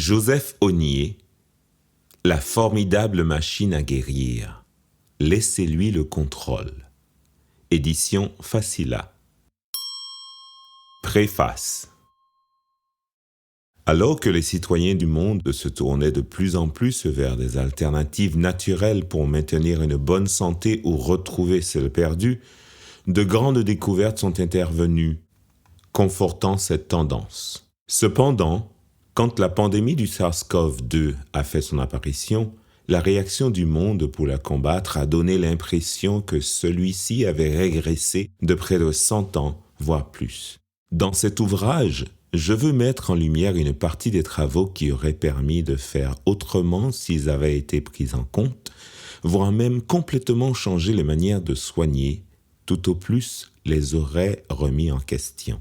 Joseph Ognier, La formidable machine à guérir. Laissez-lui le contrôle. Édition Facila. Préface. Alors que les citoyens du monde se tournaient de plus en plus vers des alternatives naturelles pour maintenir une bonne santé ou retrouver celle perdue, de grandes découvertes sont intervenues, confortant cette tendance. Cependant, quand la pandémie du SARS-CoV-2 a fait son apparition, la réaction du monde pour la combattre a donné l'impression que celui-ci avait régressé de près de 100 ans, voire plus. Dans cet ouvrage, je veux mettre en lumière une partie des travaux qui auraient permis de faire autrement s'ils avaient été pris en compte, voire même complètement changer les manières de soigner, tout au plus les auraient remis en question.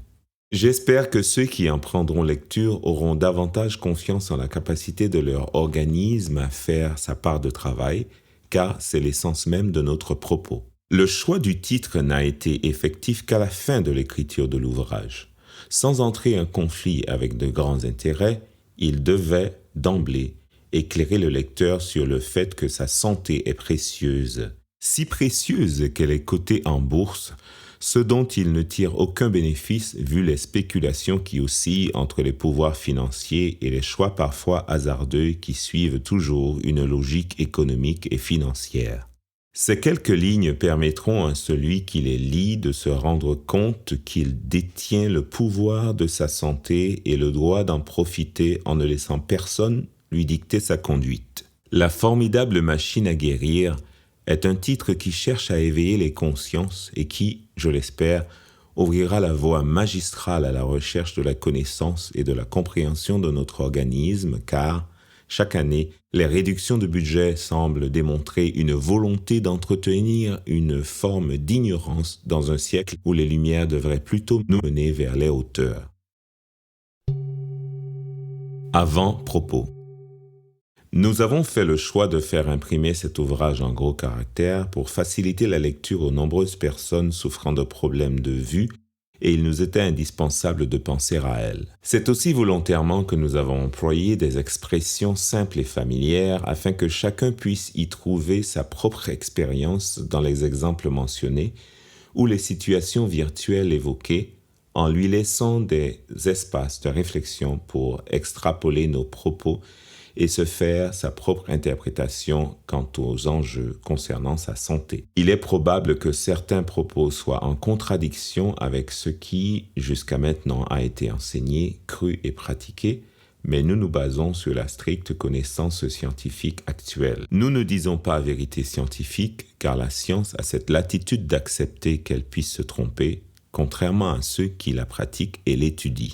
J'espère que ceux qui en prendront lecture auront davantage confiance en la capacité de leur organisme à faire sa part de travail, car c'est l'essence même de notre propos. Le choix du titre n'a été effectif qu'à la fin de l'écriture de l'ouvrage. Sans entrer en conflit avec de grands intérêts, il devait, d'emblée, éclairer le lecteur sur le fait que sa santé est précieuse, si précieuse qu'elle est cotée en bourse, ce dont il ne tire aucun bénéfice vu les spéculations qui oscillent entre les pouvoirs financiers et les choix parfois hasardeux qui suivent toujours une logique économique et financière. Ces quelques lignes permettront à celui qui les lit de se rendre compte qu'il détient le pouvoir de sa santé et le droit d'en profiter en ne laissant personne lui dicter sa conduite. La formidable machine à guérir est un titre qui cherche à éveiller les consciences et qui, je l'espère, ouvrira la voie magistrale à la recherche de la connaissance et de la compréhension de notre organisme, car, chaque année, les réductions de budget semblent démontrer une volonté d'entretenir une forme d'ignorance dans un siècle où les lumières devraient plutôt nous mener vers les hauteurs. Avant-propos. Nous avons fait le choix de faire imprimer cet ouvrage en gros caractères pour faciliter la lecture aux nombreuses personnes souffrant de problèmes de vue et il nous était indispensable de penser à elles. C'est aussi volontairement que nous avons employé des expressions simples et familières afin que chacun puisse y trouver sa propre expérience dans les exemples mentionnés ou les situations virtuelles évoquées en lui laissant des espaces de réflexion pour extrapoler nos propos et se faire sa propre interprétation quant aux enjeux concernant sa santé. Il est probable que certains propos soient en contradiction avec ce qui, jusqu'à maintenant, a été enseigné, cru et pratiqué, mais nous nous basons sur la stricte connaissance scientifique actuelle. Nous ne disons pas vérité scientifique, car la science a cette latitude d'accepter qu'elle puisse se tromper, contrairement à ceux qui la pratiquent et l'étudient.